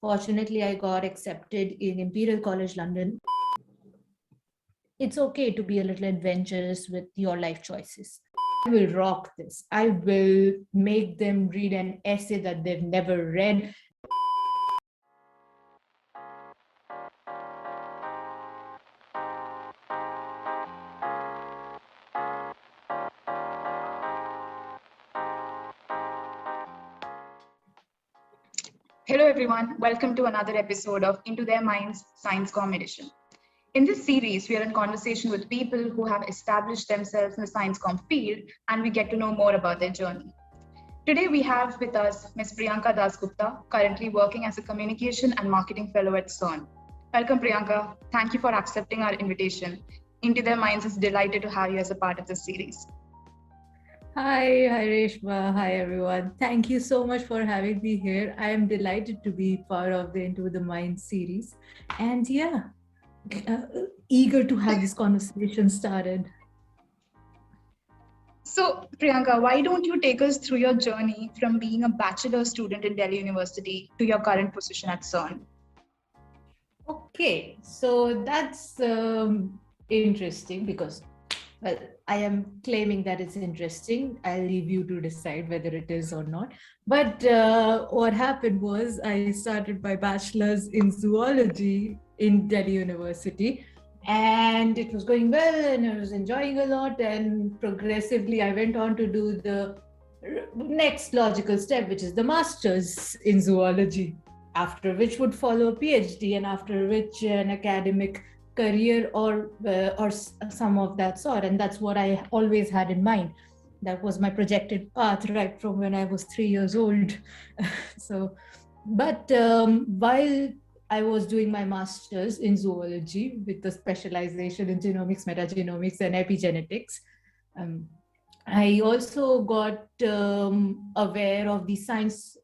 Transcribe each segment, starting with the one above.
Fortunately, I got accepted in Imperial College London. It's okay to be a little adventurous with your life choices. I will rock this. I will make them read an essay that they've never read. Hello everyone, welcome to another episode of Into Their Minds Science Comm Edition. In this series, we are in conversation with people who have established themselves in the science comm field and we get to know more about their journey. Today we have with us Ms. Priyanka Dasgupta, currently working as a communication and marketing fellow at CERN. Welcome Priyanka, thank you for accepting our invitation. Into Their Minds is delighted to have you as a part of this series. Hi Reshma. Hi everyone. Thank you so much for having me here. I am delighted to be part of the Into the Mind series. And eager to have this conversation started. So Priyanka, why don't you take us through your journey from being a bachelor student in Delhi University to your current position at CERN? Okay, so that's interesting because, well, I am claiming that it's interesting. I'll leave you to decide whether it is or not. But what happened was I started my bachelor's in zoology in Delhi University, and it was going well and I was enjoying a lot. And progressively, I went on to do the next logical step, which is the master's in zoology, after which would follow a PhD, and after which an academic career or some of that sort. And that's what I always had in mind. That was my projected path right from when I was 3 years old. But while I was doing my master's in zoology with the specialization in genomics, metagenomics, and epigenetics, I also got aware of the science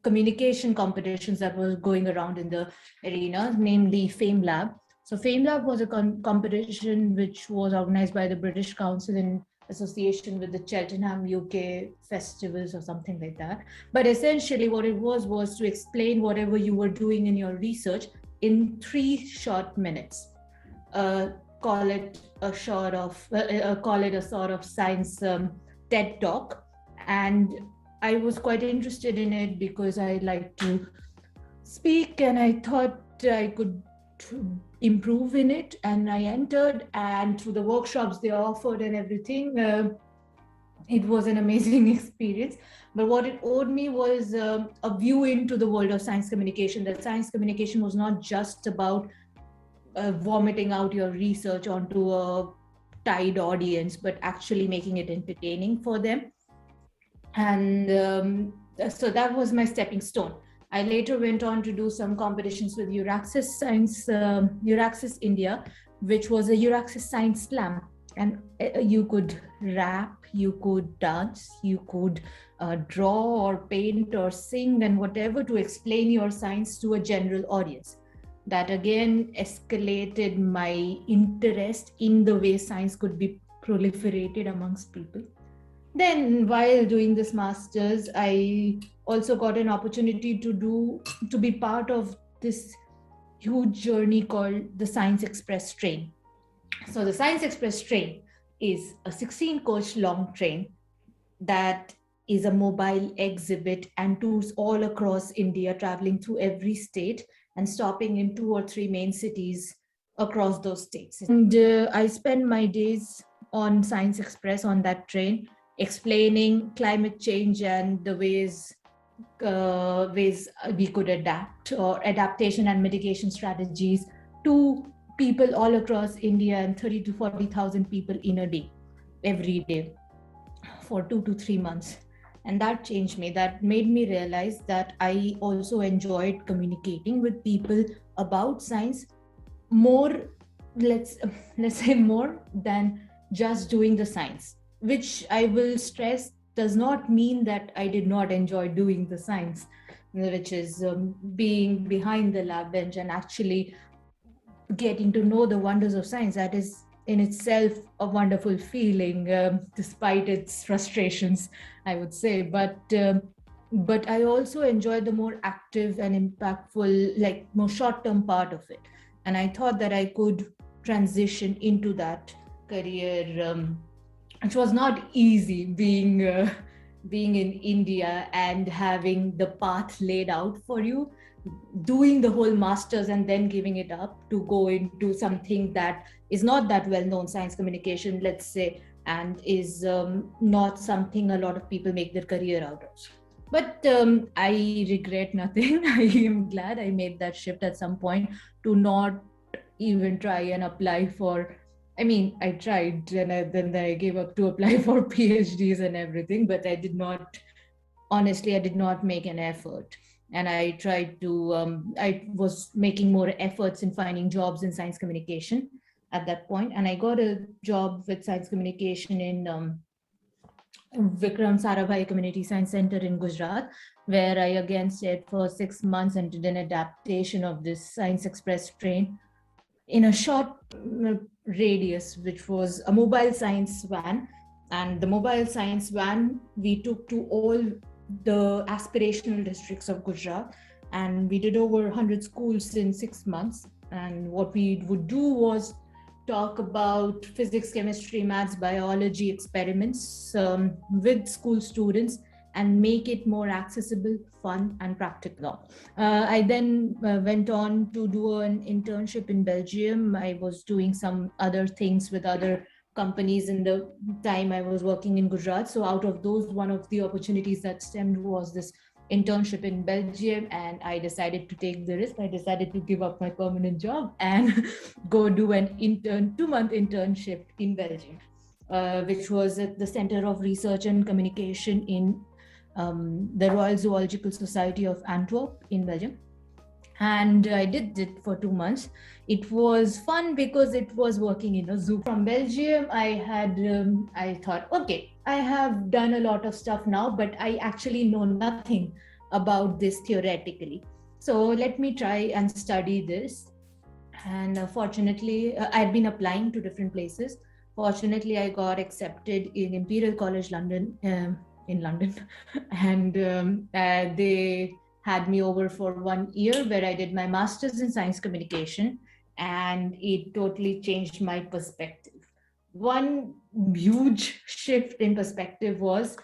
communication competitions that was going around in the arena, namely FameLab. So FameLab was a competition which was organized by the British Council in association with the Cheltenham UK festivals or something like that. But essentially what it was to explain whatever you were doing in your research in 3 short minutes. Call it a sort of science TED talk. And I was quite interested in it because I like to speak and I thought I could improve in it, and I entered, and through the workshops they offered and everything, it was an amazing experience. But what it owed me was a view into the world of science communication, that science communication was not just about vomiting out your research onto a tied audience, but actually making it entertaining for them. And so that was my stepping stone. I later went on to do some competitions with Euraxis India, which was a Euraxis Science Slam. And you could rap, you could dance, you could draw or paint or sing and whatever to explain your science to a general audience. That again escalated my interest in the way science could be proliferated amongst people. Then while doing this master's, I also got an opportunity to be part of this huge journey called the Science Express train. So the Science Express train is a 16-coach long train that is a mobile exhibit and tours all across India, traveling through every state and stopping in 2 or 3 main cities across those states. And I spend my days on Science Express on that train, explaining climate change and the ways we could adapt, or adaptation and mitigation strategies, to people all across India, and 30 to 40,000 people in a day, every day, for 2 to 3 months. And that changed me. That made me realize that I also enjoyed communicating with people about science more, let's say, more than just doing the science, which I will stress does not mean that I did not enjoy doing the science, which is being behind the lab bench and actually getting to know the wonders of science. That is in itself a wonderful feeling, despite its frustrations, I would say. But but I also enjoyed the more active and impactful, like more short-term part of it. And I thought that I could transition into that career. It was not easy being in India and having the path laid out for you, doing the whole masters and then giving it up to go into something that is not that well known, science communication, let's say, and is not something a lot of people make their career out of. But I regret nothing. I am glad I made that shift at some point to not even try and apply for. I mean, I tried and then I gave up to apply for PhDs and everything, but I did not, honestly, I did not make an effort. And I tried to, I was making more efforts in finding jobs in science communication at that point. And I got a job with science communication in Vikram Sarabhai Community Science Center in Gujarat, where I again stayed for 6 months and did an adaptation of this Science Express train in a short radius, which was a mobile science van. And the mobile science van we took to all the aspirational districts of Gujarat, and we did over 100 schools in 6 months. And what we would do was talk about physics, chemistry, maths, biology experiments with school students and make it more accessible, fun, and practical. I then went on to do an internship in Belgium. I was doing some other things with other companies in the time I was working in Gujarat. So out of those, one of the opportunities that stemmed was this internship in Belgium, and I decided to take the risk. I decided to give up my permanent job and go do an 2-month internship in Belgium, which was at the Center of Research and Communication in the Royal Zoological Society of Antwerp in Belgium. And I did it for 2 months. It was fun because it was working in a zoo. From Belgium, I thought, okay, I have done a lot of stuff now, but I actually know nothing about this theoretically. So let me try and study this. And fortunately, I've been applying to different places. Fortunately, I got accepted in Imperial College London, in London, and they had me over for 1 year where I did my master's in science communication, and it totally changed my perspective. One huge shift in perspective was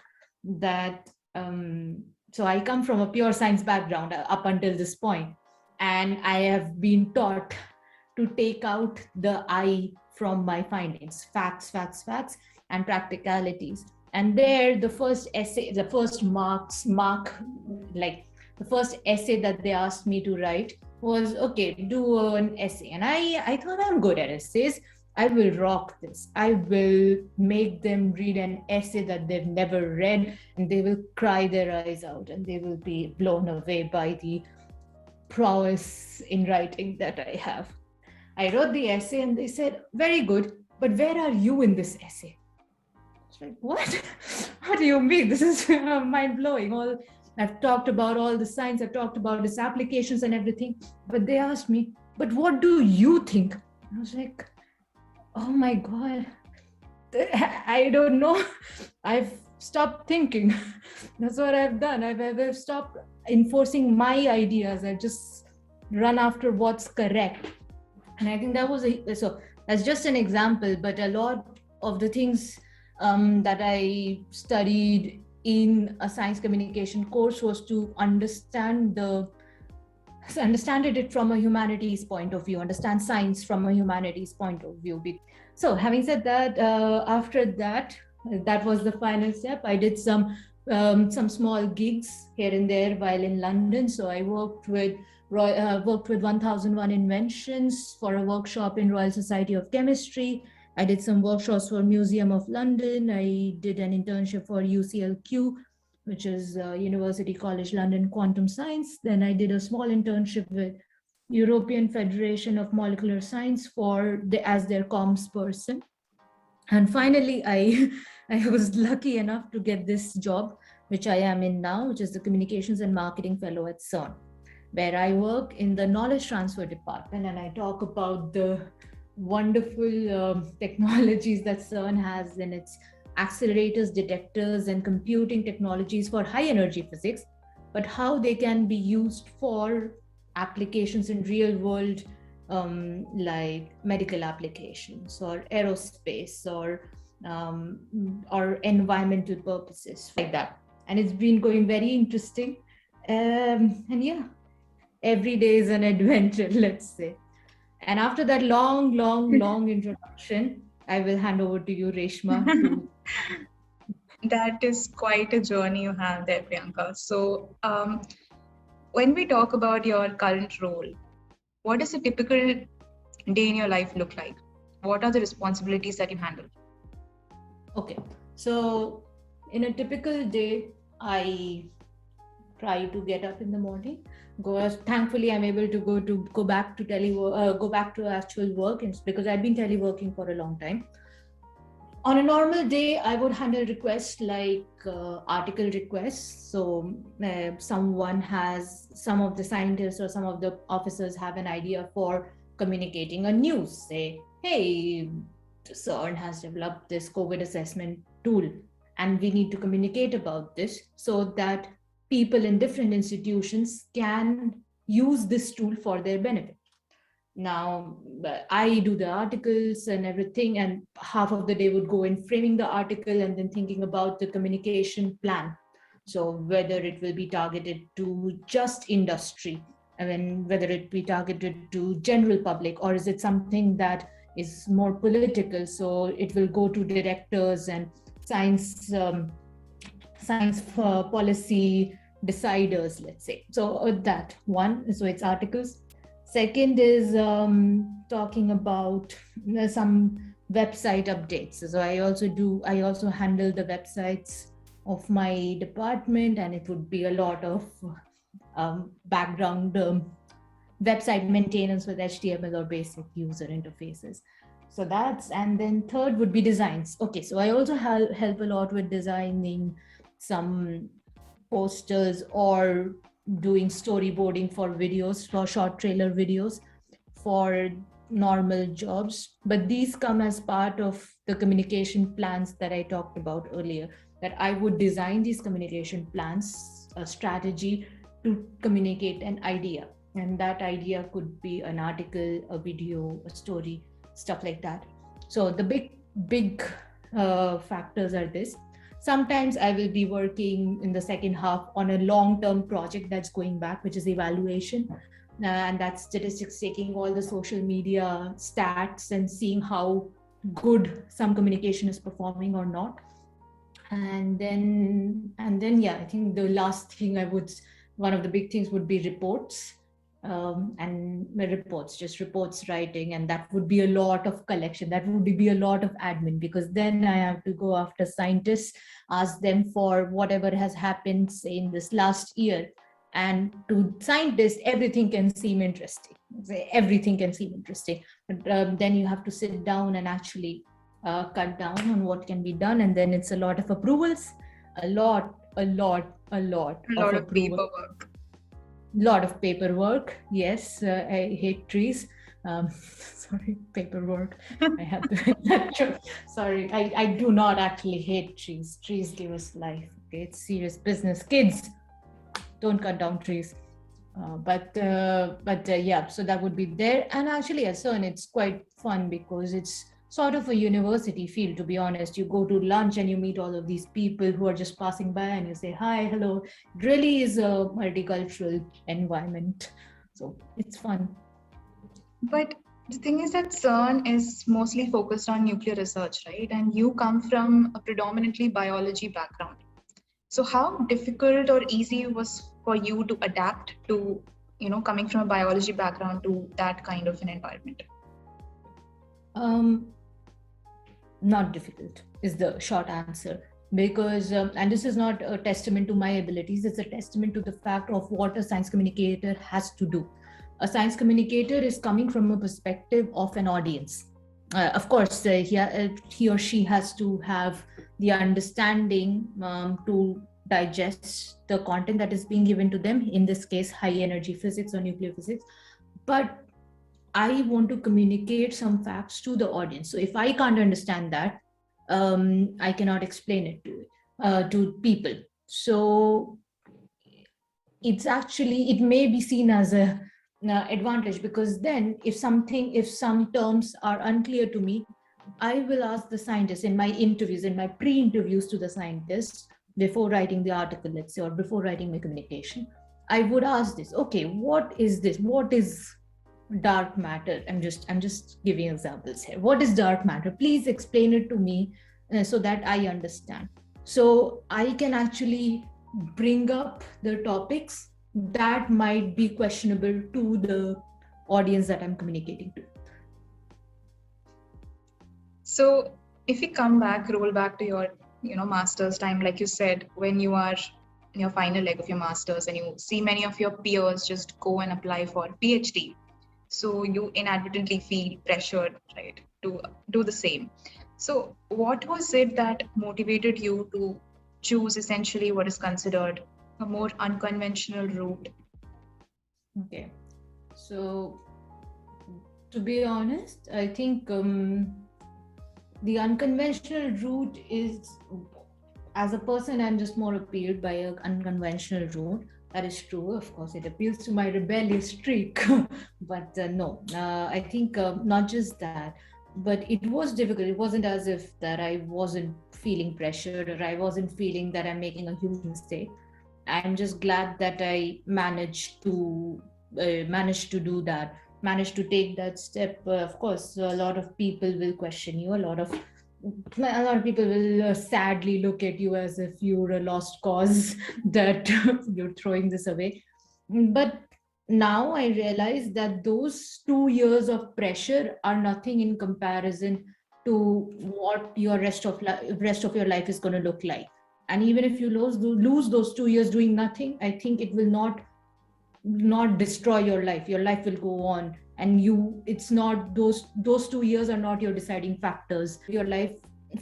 that, so I come from a pure science background up until this point, and I have been taught to take out the I from my findings, facts, and practicalities. And there, the first essay, the first the first essay that they asked me to write was, okay, do an essay. And I thought, I'm good at essays. I will rock this. I will make them read an essay that they've never read, and they will cry their eyes out, and they will be blown away by the prowess in writing that I have. I wrote the essay and they said, very good, but where are you in this essay? It's like, what? What do you mean? This is mind-blowing. I've talked about all the science, I've talked about its applications and everything, but they asked me, but what do you think? I was like, oh my God, I don't know. I've stopped thinking. That's what I've done. I've stopped enforcing my ideas. I've just run after what's correct. And I think that was so that's just an example, but a lot of the things that I studied in a science communication course was to understand it from a humanities point of view, understand science from a humanities point of view. So having said that, after that was the final step. I did some small gigs here and there while in London. So I worked with 1001 Inventions for a workshop in Royal Society of Chemistry. I did some workshops for Museum of London. I did an internship for UCLQ, which is University College London Quantum Science. Then I did a small internship with European Federation of Molecular Science as their comms person. And finally, I was lucky enough to get this job, which I am in now, which is the Communications and Marketing Fellow at CERN, where I work in the knowledge transfer department, and I talk about the wonderful technologies that CERN has in its accelerators, detectors, and computing technologies for high energy physics. but how they can be used for applications in real world, like medical applications or aerospace or environmental purposes like that. And it's been going very interesting. And yeah, every day is an adventure, let's say. And after that long introduction, I will hand over to you, Reshma, to That is quite a journey you have there, Priyanka. So, when we talk about your current role, what does a typical day in your life look like? What are the responsibilities that you handle? Okay, so in a typical day, I try to get up in the morning. Thankfully, I'm able to go back to go back to actual work, because I've been teleworking for a long time. On a normal day, I would handle requests like article requests. So some of the scientists or some of the officers have an idea for communicating a news. Say, hey, CERN has developed this COVID assessment tool, and we need to communicate about this so that people in different institutions can use this tool for their benefit. Now, I do the articles and everything, and half of the day would go in framing the article and then thinking about the communication plan. So whether it will be targeted to just industry, and then whether it be targeted to general public, or is it something that is more political? So it will go to directors and science policy deciders, let's say. So that one, so it's articles. Second is talking about some website updates. So I also handle the websites of my department, and it would be a lot of background website maintenance with HTML or basic user interfaces. So and then third would be designs. Okay, so I also help a lot with designing some posters or doing storyboarding for videos, for short trailer videos for normal jobs. But these come as part of the communication plans that I talked about earlier, that I would design these communication plans, a strategy to communicate an idea. And that idea could be an article, a video, a story, stuff like that. So the big factors are this. Sometimes I will be working in the second half on a long-term project that's going back, which is evaluation. And that's statistics, taking all the social media stats and seeing how good some communication is performing or not. And then yeah, I think the last thing one of the big things would be reports. And just reports writing, and that would be a lot of collection, that would be a lot of admin, because then I have to go after scientists, ask them for whatever has happened, say, in this last year. And to scientists, everything can seem interesting, but then you have to sit down and actually cut down on what can be done, and then it's a lot of approvals, a lot of paperwork. Lot of paperwork. Yes, I hate trees. Sorry, paperwork. I have to make that joke. Sorry, I do not actually hate trees. Trees give us life. Okay, it's serious business. Kids, don't cut down trees. But yeah, so that would be there. And actually at CERN, it's quite fun because it's sort of a university feel, to be honest. You go to lunch and you meet all of these people who are just passing by and you say, hi, hello. It really is a multicultural environment. So it's fun. But the thing is that CERN is mostly focused on nuclear research, right? And you come from a predominantly biology background. So how difficult or easy was for you to adapt to, coming from a biology background to that kind of an environment? Not difficult is the short answer, because and this is not a testament to my abilities, it's a testament to the fact of what a science communicator has to do. A science communicator is coming from a perspective of an audience. Of course, he or she has to have the understanding to digest the content that is being given to them, in this case high energy physics or nuclear physics. But I want to communicate some facts to the audience. So if I can't understand that, I cannot explain it to people. So it may be seen as a advantage, because then if some terms are unclear to me, I will ask the scientist in my interviews, in my pre-interviews to the scientists, before writing the article, let's say, or before writing my communication, I would ask this, okay, what is this? What is dark matter? I'm just giving examples here. What is dark matter? Please explain it to me, so that I understand. So I can actually bring up the topics that might be questionable to the audience that I'm communicating to. So if we roll back to your, master's time, like you said, when you are in your final leg of your master's and you see many of your peers just go and apply for PhD. So you inadvertently feel pressured, right, to do the same. So what was it that motivated you to choose essentially what is considered a more unconventional route? Okay. So to be honest, I think the unconventional route is, as a person, I'm just more appealed by an unconventional route. That is true. Of course, it appeals to my rebellious streak. But no, I think not just that, but it was difficult. It wasn't as if that I wasn't feeling pressured, or I wasn't feeling that I'm making a huge mistake. I'm just glad that I managed to do that, managed to take that step. Of course, a lot of people will question you. A lot of people will sadly look at you as if you're a lost cause, that you're throwing this away. But now I realize that those 2 years of pressure are nothing in comparison to what your rest of your life is going to look like. And even if you lose those 2 years doing nothing, I think it will not destroy your life. Your life will go on, and it's not those 2 years are not your deciding factors. Your life,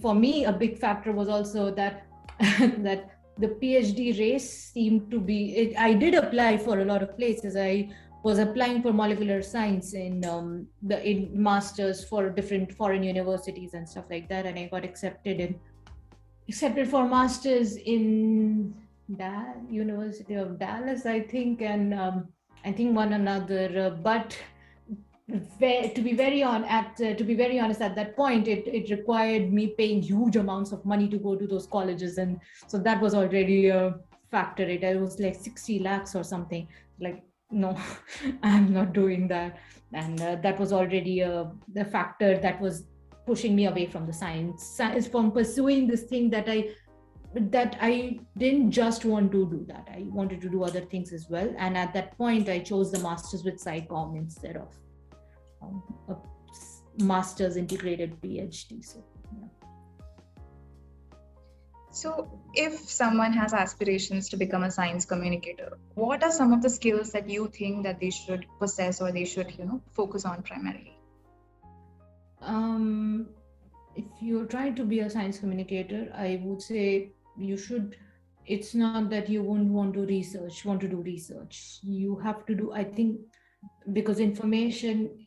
for me, a big factor was also that that the PhD race seemed to be. I did apply for a lot of places. I was applying for molecular science in masters for different foreign universities and stuff like that, and I got accepted for masters in University of Dallas, I think, and I think one another. But to be very honest, at that point, it required me paying huge amounts of money to go to those colleges, and so that was already a factor. It was like 60 lakhs or something. Like, no, I'm not doing that, and that was already a factor that was pushing me away from the science, from pursuing this thing that I didn't just want to do that. I wanted to do other things as well. And at that point, I chose the master's with Comm instead of a master's integrated PhD. So, yeah. So if someone has aspirations to become a science communicator, what are some of the skills that you think that they should possess, or they should, focus on primarily? If you're trying to be a science communicator, I would say it's not that you won't want to do research. You have to do, I think, because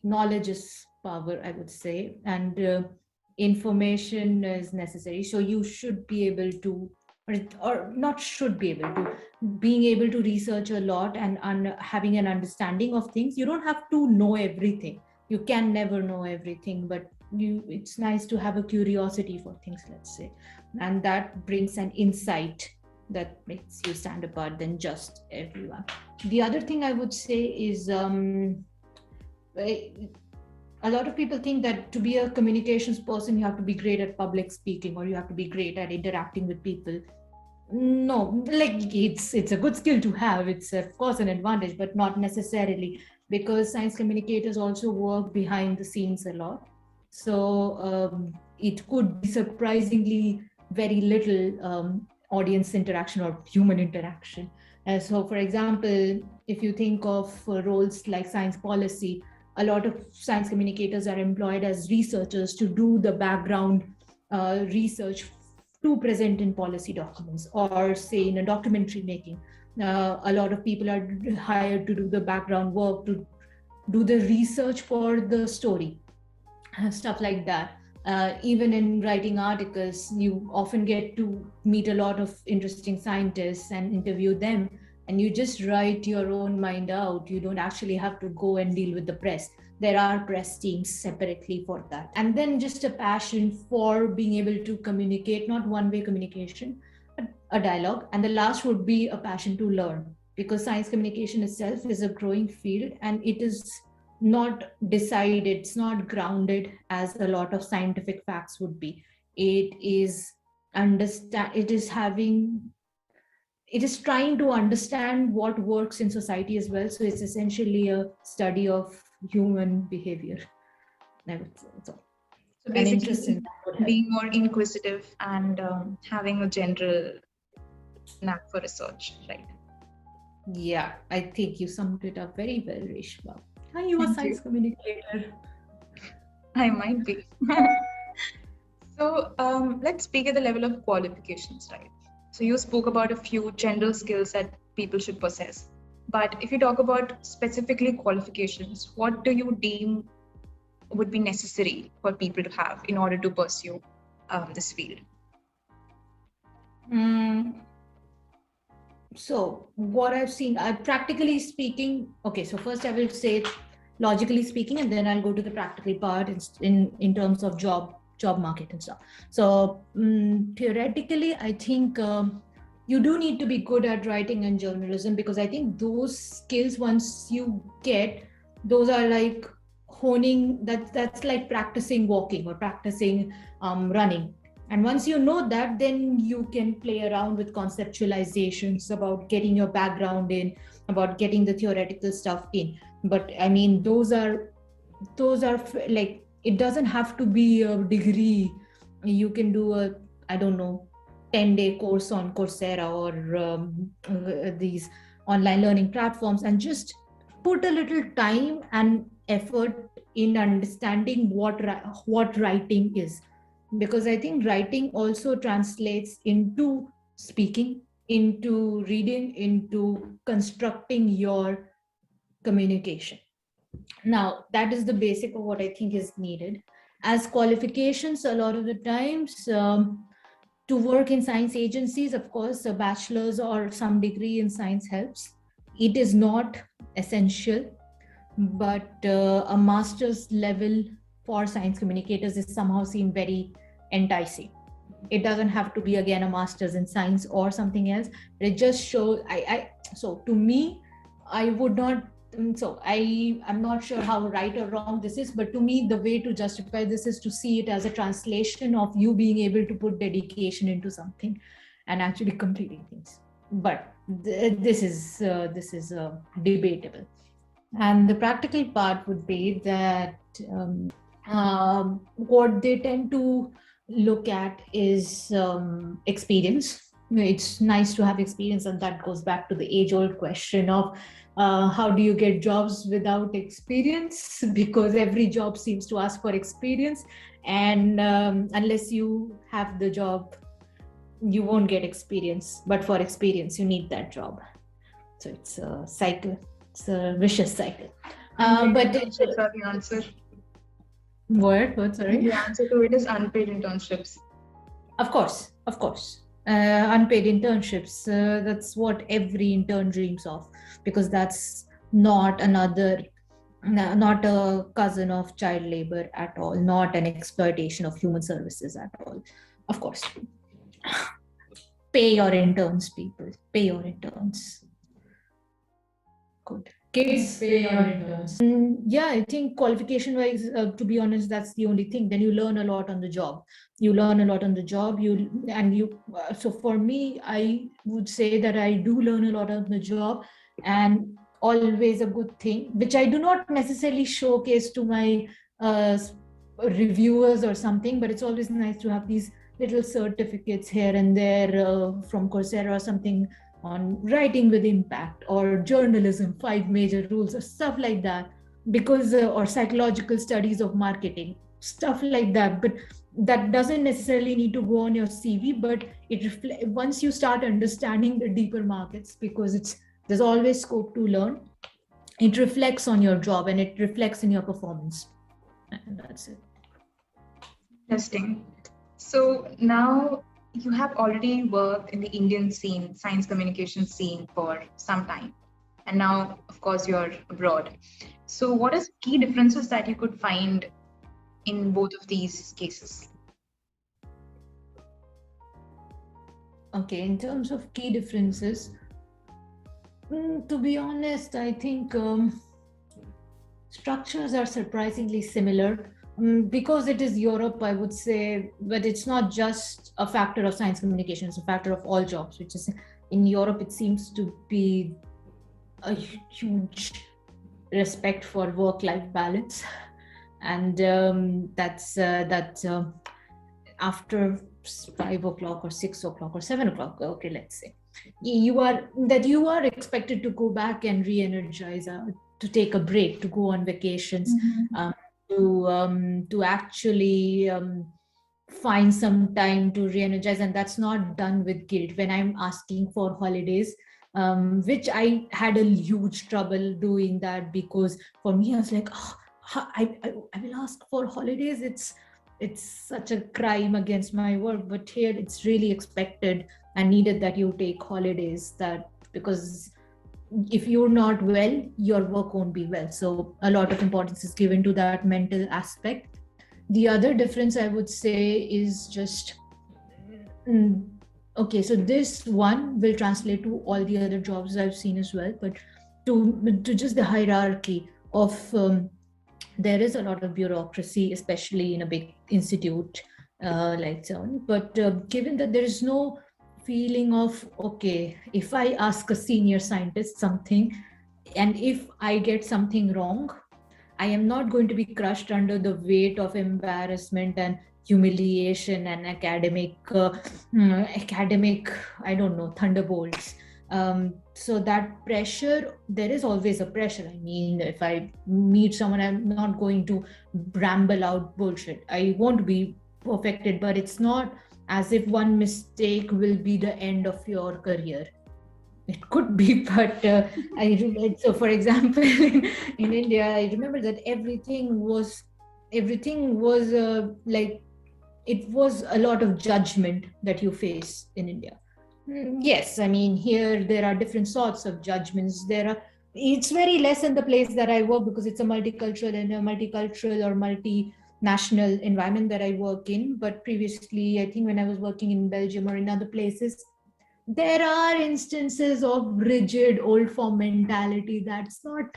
knowledge is power, I would say, and information is necessary. So you should be able to, or not should be able to, being able to research a lot and having an understanding of things. You don't have to know everything. You can never know everything, but it's nice to have a curiosity for things, let's say, and that brings an insight that makes you stand apart than just everyone. The other thing I would say is a lot of people think that to be a communications person, you have to be great at public speaking, or you have to be great at interacting with people. No, like, it's a good skill to have. It's of course an advantage, but not necessarily, because science communicators also work behind the scenes a lot. So it could be surprisingly very little audience interaction or human interaction. So for example, if you think of roles like science policy, a lot of science communicators are employed as researchers to do the background research to present in policy documents, or say in a documentary making. A lot of people are hired to do the background work, to do the research for the story, stuff like that. Even in writing articles, you often get to meet a lot of interesting scientists and interview them, and you just write your own mind out. You don't actually have to go and deal with the press. There are press teams separately for that. And then just a passion for being able to communicate, not one-way communication, but a dialogue. And the last would be a passion to learn, because science communication itself is a growing field, and it is not decided, it's not grounded as a lot of scientific facts would be. It is trying to understand what works in society as well. So it's essentially a study of human behavior. So basically, being more inquisitive and having a general knack for research, right? Yeah, I think you summed it up very well, Reshma. Are you a science communicator? I might be. So let's speak at the level of qualifications, right? So you spoke about a few general skills that people should possess. But if you talk about specifically qualifications, what do you deem would be necessary for people to have in order to pursue this field? So what I've seen, practically speaking, okay, so first I will say logically speaking, and then I'll go to the practical part in terms of job market and stuff. So theoretically, I think you do need to be good at writing and journalism, because I think those skills, once you get, those are like honing, that's like practicing walking or practicing running. And once you know that, then you can play around with conceptualizations about getting your background in, about getting the theoretical stuff in. But I mean, those are like, it doesn't have to be a degree. You can do a, I don't know, 10-day course on Coursera or these online learning platforms, and just put a little time and effort in understanding what writing is. Because I think writing also translates into speaking, into reading, into constructing your communication. Now, that is the basic of what I think is needed. As qualifications, a lot of the times, to work in science agencies, of course, a bachelor's or some degree in science helps. It is not essential, but a master's level for science communicators is somehow seen very enticing. It doesn't have to be, again, a master's in science or something else. It just shows, so to me, I would not, so I'm not sure how right or wrong this is, but to me, the way to justify this is to see it as a translation of you being able to put dedication into something and actually completing things. But this is debatable. And the practical part would be that what they tend to look at is experience. It's nice to have experience, and that goes back to the age-old question of how do you get jobs without experience? Because every job seems to ask for experience, and unless you have the job, you won't get experience. But for experience, you need that job. So it's a cycle. It's a vicious cycle. But internships are the answer. What? Sorry? The answer to it is unpaid internships. Of course. Unpaid internships. That's what every intern dreams of, because that's not a cousin of child labor at all, not an exploitation of human services at all. Of course. Pay your interns, people. Pay your interns. Good. Kids, pay your interns. Yeah, I think qualification wise, to be honest, that's the only thing. Then you learn a lot on the job. So for me, I would say that I do learn a lot on the job, and always a good thing, which I do not necessarily showcase to my reviewers or something, but it's always nice to have these little certificates here and there from Coursera or something on writing with impact or journalism, 5 major rules or stuff like that, because or psychological studies of marketing, stuff like that. But that doesn't necessarily need to go on your CV, but once you start understanding the deeper markets, because there's always scope to learn, it reflects on your job and it reflects in your performance, and that's it. Interesting. So now you have already worked in the Indian scene, science communication scene for some time. And now, of course, you're abroad. So what is key differences that you could find in both of these cases? Okay, in terms of key differences, to be honest, I think structures are surprisingly similar. Because it is Europe, I would say, but it's not just a factor of science communication, it's a factor of all jobs, which is in Europe, it seems to be a huge respect for work-life balance. And that's after 5 o'clock or 6 o'clock or 7 o'clock, okay, let's say, you are expected to go back and re-energize, to take a break, to go on vacations, to actually find some time to re-energize, and that's not done with guilt. When I'm asking for holidays, which I had a huge trouble doing that, because for me I was like, oh, I will ask for holidays, it's such a crime against my work, but here it's really expected and needed that you take holidays, that because if you're not well, your work won't be well. So a lot of importance is given to that mental aspect. The other difference I would say is just, okay, so this one will translate to all the other jobs I've seen as well, but to just the hierarchy of, there is a lot of bureaucracy, especially in a big institute like CERN. But given that there is no feeling of, okay, if I ask a senior scientist something, and if I get something wrong, I am not going to be crushed under the weight of embarrassment and humiliation and academic, I don't know, thunderbolts. So that pressure, there is always a pressure. I mean, if I meet someone, I'm not going to bramble out bullshit. I won't be perfected, but it's not as if one mistake will be the end of your career. It could be, but so for example, in India, I remember that everything was like, it was a lot of judgment that you face in India. Yes, I mean, here there are different sorts of judgments. It's very less in the place that I work, because it's a multicultural or multinational environment that I work in. But previously, I think when I was working in Belgium or in other places, there are instances of rigid old form mentality that's not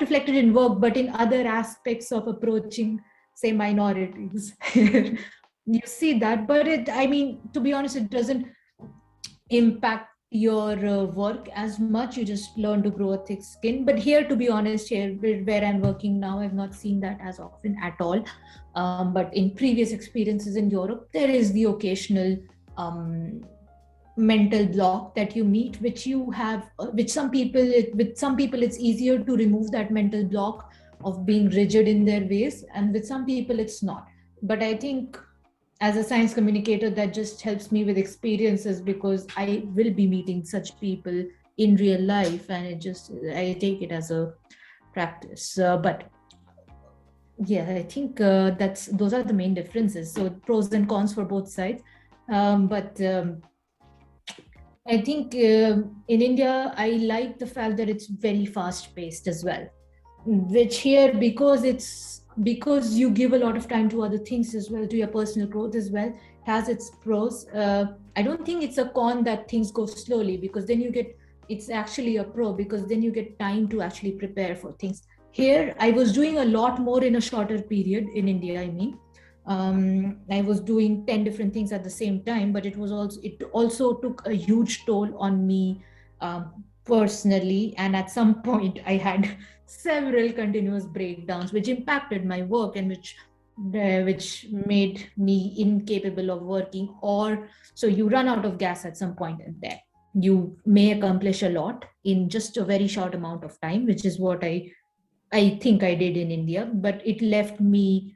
reflected in work, but in other aspects of approaching, say, minorities. You see that, but I mean, to be honest, it doesn't impact your work as much. You just learn to grow a thick skin. But here, to be honest, here where I'm working now, I've not seen that as often at all. But in previous experiences in Europe, there is the occasional mental block that you meet, which you have, with some people it's easier to remove that mental block of being rigid in their ways, and with some people it's not. But I think as a science communicator, that just helps me with experiences, because I will be meeting such people in real life, and I take it as a practice. But yeah, I think those are the main differences. So pros and cons for both sides. But I think in India, I like the fact that it's very fast paced as well, which here, because you give a lot of time to other things as well, to your personal growth as well, has its pros. I don't think it's a con that things go slowly, because then it's actually a pro, because then you get time to actually prepare for things. Here, I was doing a lot more in a shorter period in India, I mean. I was doing 10 different things at the same time, but it also took a huge toll on me personally. And at some point, I had several continuous breakdowns, which impacted my work, and which made me incapable of working. Or so you run out of gas at some point, and there you may accomplish a lot in just a very short amount of time, which is what I think I did in India. But it left me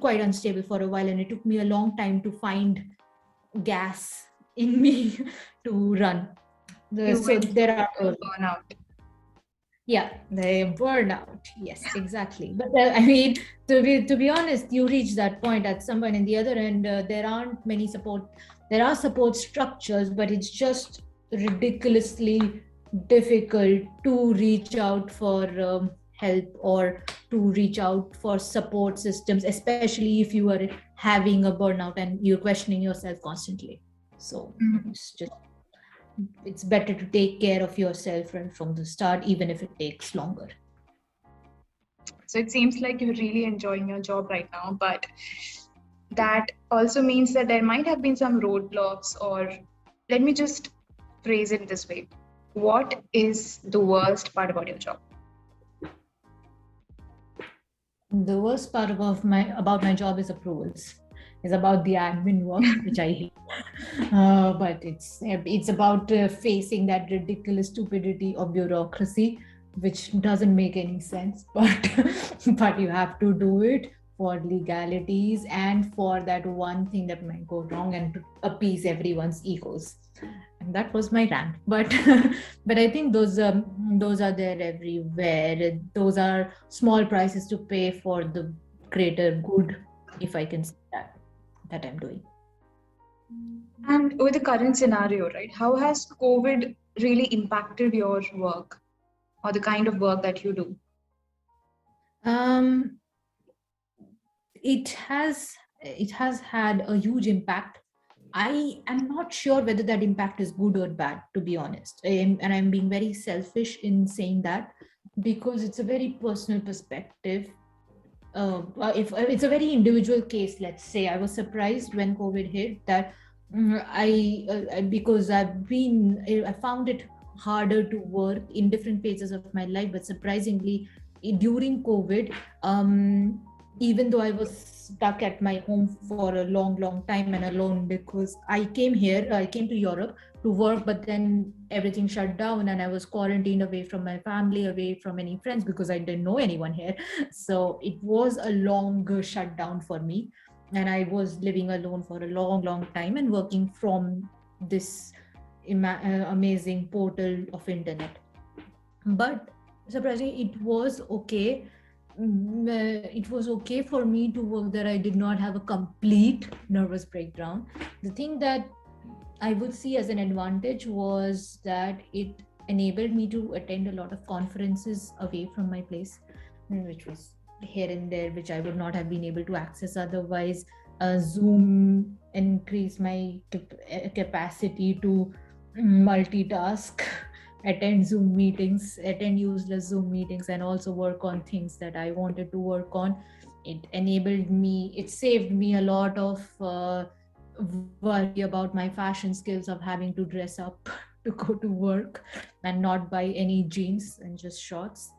quite unstable for a while, and it took me a long time to find gas in me to run. You So went there are through burnout. Yeah, the burnout. Yes, exactly. But I mean, to be honest, you reach that point at some point. In the other end, there aren't many support. There are support structures, but it's just ridiculously difficult to reach out for help or to reach out for support systems, especially if you are having a burnout and you're questioning yourself constantly. So it's better to take care of yourself right from the start, even if it takes longer. So it seems like you're really enjoying your job right now, but that also means that there might have been some roadblocks, or let me just phrase it this way. What is the worst part about your job? The worst part about my job is approvals. Is about the admin work, which I hate. But it's about facing that ridiculous stupidity of bureaucracy, which doesn't make any sense. But but you have to do it for legalities and for that one thing that might go wrong and to appease everyone's egos. And that was my rant. But but I think those are there everywhere. Those are small prices to pay for the greater good, if I can say that I'm doing. And with the current scenario, right, how has COVID really impacted your work or the kind of work that you do? It has had a huge impact. I am not sure whether that impact is good or bad, to be honest. And I'm being very selfish in saying that, because it's a very personal perspective. If it's a very individual case, let's say, I was surprised when COVID hit that because I found it harder to work in different phases of my life, but surprisingly, during COVID, even though I was stuck at my home for a long time and alone, because I came to Europe to work, but then everything shut down and I was quarantined away from my family, away from any friends, because I didn't know anyone here. So it was a long shutdown for me, and I was living alone for a long time and working from this amazing portal of internet. But surprisingly, it was okay for me to work there. I did not have a complete nervous breakdown. The thing that I would see as an advantage was that it enabled me to attend a lot of conferences away from my place, which was here and there, which I would not have been able to access otherwise. Zoom increased my capacity to multitask, attend Zoom meetings, attend useless Zoom meetings, and also work on things that I wanted to work on. It saved me a lot of worry about my fashion skills of having to dress up to go to work and not buy any jeans and just shorts.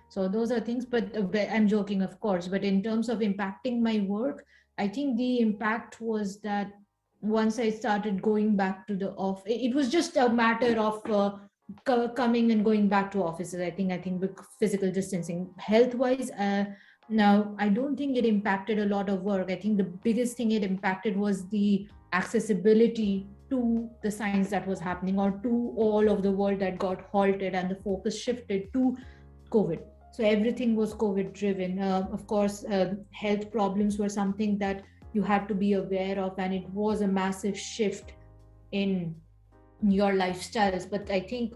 So those are things, but I'm joking, of course. But in terms of impacting my work, I think the impact was that once I started going back to the office, it was just a matter of coming and going back to offices. I think with physical distancing, health wise, now I don't think it impacted a lot of work. I think the biggest thing it impacted was the accessibility to the science that was happening, or to all of the world that got halted, and the focus shifted to COVID. So everything was COVID driven. Of course, health problems were something that you had to be aware of, and it was a massive shift in your lifestyles. But I think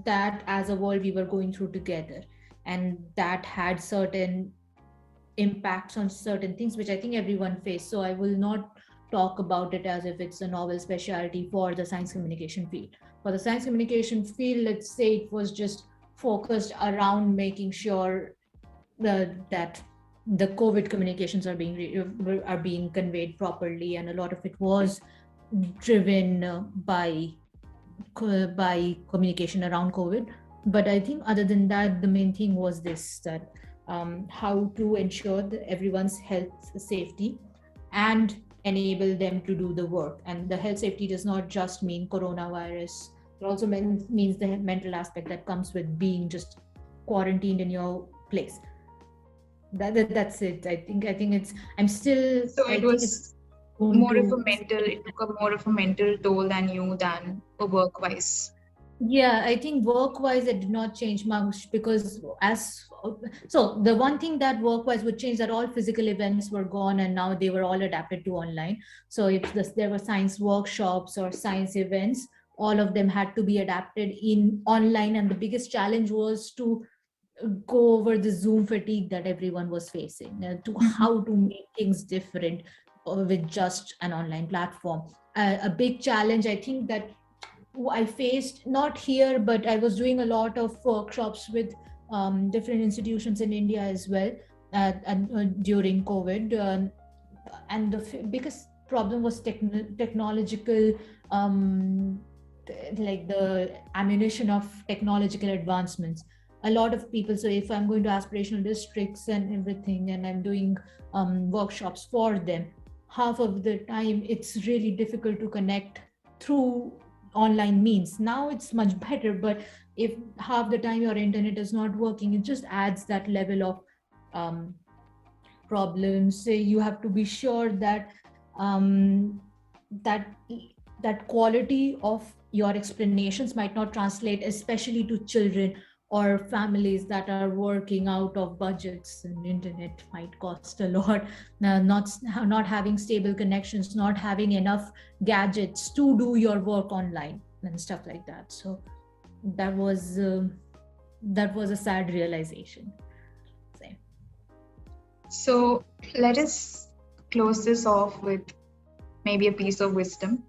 that as a world we were going through together, and that had certain impacts on certain things which I think everyone faced. So I will not talk about it as if it's a novel specialty for the science communication field. For the science communication field, let's say it was just focused around making sure that the COVID communications are being conveyed properly, and a lot of it was driven by communication around COVID. But I think other than that, the main thing was this, that how to ensure that everyone's health safety and enable them to do the work. And the health safety does not just mean coronavirus. It also means the mental aspect that comes with being just quarantined in your place. That's it. I think it's. I'm still. So I it think was it's more of a mental. It took a more of a mental toll than a work-wise. Yeah, I think work-wise it did not change much because so the one thing that work-wise would change that all physical events were gone and now they were all adapted to online. So if there were science workshops or science events, all of them had to be adapted in online, and the biggest challenge was to go over the Zoom fatigue that everyone was facing, to Mhm. how to make things different with just an online platform. A big challenge, I think, that I faced not here, but I was doing a lot of workshops with different institutions in India as well, during COVID. And the biggest problem was technological, um, like the ammunition of technological advancements. A lot of people, so if I'm going to aspirational districts and everything, and I'm doing workshops for them, half of the time it's really difficult to connect through online means. Now it's much better, but if half the time your internet is not working, it just adds that level of um, problems. Say you have to be sure that um, that that quality of your explanations might not translate, especially to children or families that are working out of budgets, and internet might cost a lot. Not having stable connections, not having enough gadgets to do your work online and stuff like that. So that was a sad realization. So let us close this off with maybe a piece of wisdom.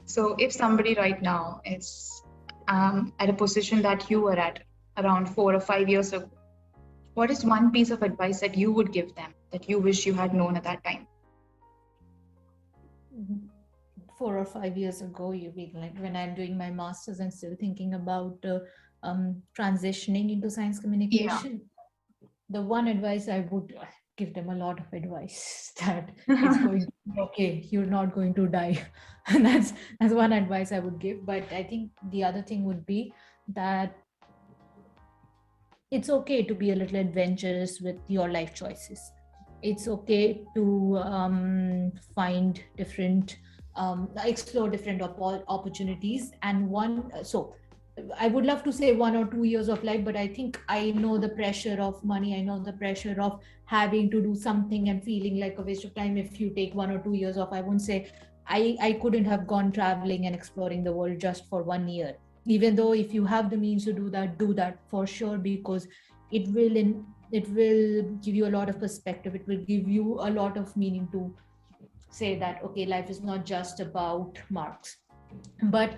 So if somebody right now is at a position that you were at around 4 or 5 years ago, what is one piece of advice that you would give them that you wish you had known at that time? 4 or 5 years ago, you mean like when I'm doing my master's and still thinking about transitioning into science Yeah. communication? The one advice I would give them, a lot of advice, that it's going to be okay, you're not going to die. And that's one advice I would give. But I think the other thing would be that it's okay to be a little adventurous with your life choices. It's okay to find different, explore different opportunities. And I would love to say 1 or 2 years of life, but I think I know the pressure of money. I know the pressure of having to do something and feeling like a waste of time if you take 1 or 2 years off. I won't say I couldn't have gone traveling and exploring the world just for 1 year. Even though if you have the means to do that for sure, because it will give you a lot of perspective. It will give you a lot of meaning to say that okay, life is not just about marks. But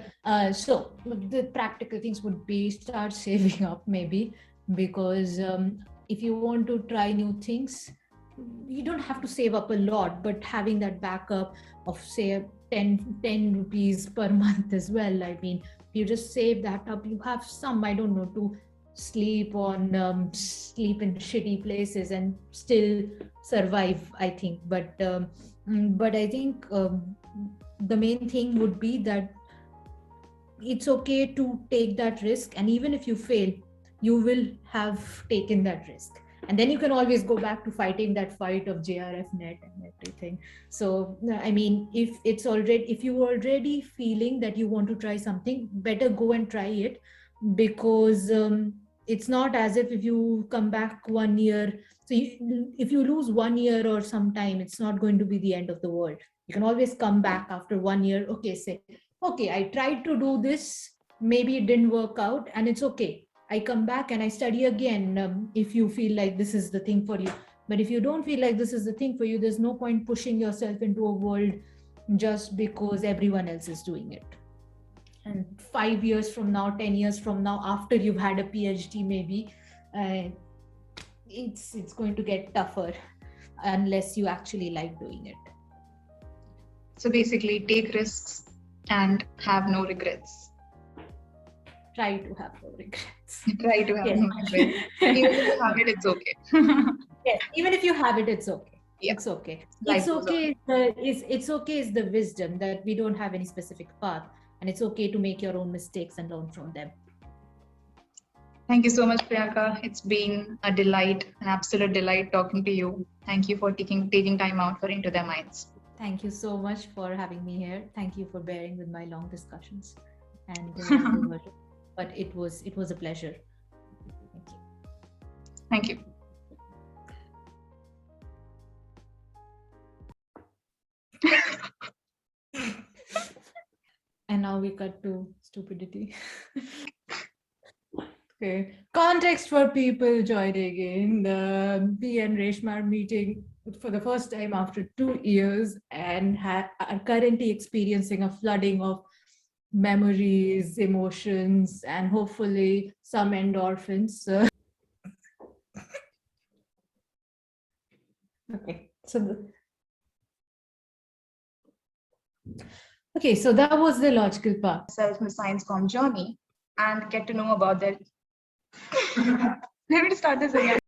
so the practical things would be start saving up, maybe, because if you want to try new things, you don't have to save up a lot, but having that backup of say 10 rupees per month as well. I mean, if you just save that up, you have some, I don't know, to sleep in shitty places and still survive, I think. But I think the main thing would be that it's okay to take that risk, and even if you fail, you will have taken that risk, and then you can always go back to fighting that fight of JRF net and everything. So I mean, if you already feeling that you want to try something, better go and try it. Because it's not as if you come back 1 year, so if you lose 1 year or some time, it's not going to be the end of the world. You can always come back after 1 year. Okay, say, okay, I tried to do this, maybe it didn't work out, and it's okay. I come back and I study again, if you feel like this is the thing for you. But if you don't feel like this is the thing for you, there's no point pushing yourself into a world just because everyone else is doing it. And 5 years from now, 10 years from now, after you've had a PhD, maybe it's going to get tougher unless you actually like doing it. So basically, take risks and have no regrets. Try to have no regrets. Try to have Yes. no regrets. Even if you have it, it's okay. Yes, even if you have it, it's okay. Yeah. It's okay. Life It's goes on. okay. It's okay is the wisdom that we don't have any specific path, and it's okay to make your own mistakes and learn from them. Thank you so much, Priyanka. It's been a delight, an absolute delight talking to you. Thank you for taking time out for Into Their Minds. Thank you so much for having me here. Thank you for bearing with my long discussions. And but it was a pleasure. Thank you. And now we cut to stupidity. Okay. Context for people joining in. Me and Reshma are meeting for the first time after 2 years and are currently experiencing a flooding of memories, emotions, and hopefully some endorphins. Okay. So that was the logical part. Self in the Science Comm journey and get to know about their. Let me start this again.